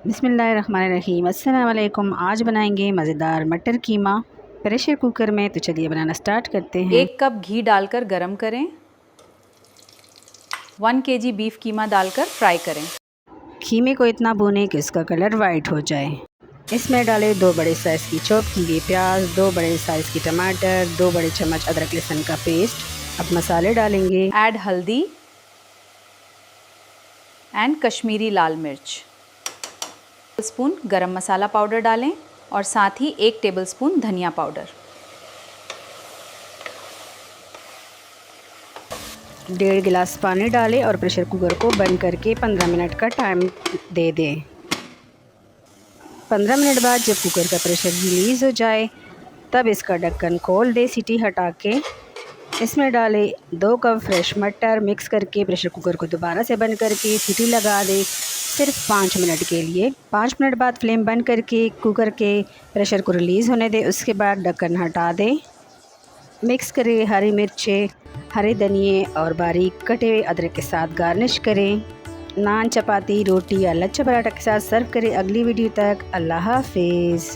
बिस्मिल्लाहिर्रहमानिर्रहीम। अस्सलाम वालेकुम। आज बनाएंगे मज़ेदार मटर कीमा प्रेशर कुकर में। तो चलिए बनाना स्टार्ट करते हैं। 1 कप घी डालकर गरम करें। 1 केजी बीफ कीमा डालकर फ्राई करें। कीमे को इतना भूनें कि उसका कलर वाइट हो जाए। इसमें डालें 2 बड़े साइज़ की चॉप की गई प्याज, 2 बड़े साइज़ की टमाटर, 2 बड़े चम्मच अदरक लहसुन का पेस्ट। अब मसाले डालेंगे। ऐड हल्दी एंड कश्मीरी लाल मिर्च। 1 स्पून गरम मसाला पाउडर डालें और साथ ही 1 टेबलस्पून धनिया पाउडर। 1.5 गिलास पानी डालें और प्रेशर कुकर को बंद करके 15 मिनट का टाइम दे दें। 15 मिनट बाद जब कुकर का प्रेशर रिलीज़ हो जाए तब इसका ढक्कन खोल दे। सीटी हटा के इसमें डालें 2 कप फ्रेश मटर। मिक्स करके प्रेशर कुकर को दोबारा से बंद करके सीटी लगा दें सिर्फ 5 मिनट के लिए। 5 मिनट बाद फ्लेम बंद करके कुकर के प्रेशर को रिलीज़ होने दें। उसके बाद ढक्कन हटा दें। मिक्स करें। हरी मिर्चें, हरे धनिए और बारीक कटे हुए अदरक के साथ गार्निश करें। नान, चपाती, रोटी या लच्छा पराठा के साथ सर्व करें। अगली वीडियो तक अल्लाह हाफिज़।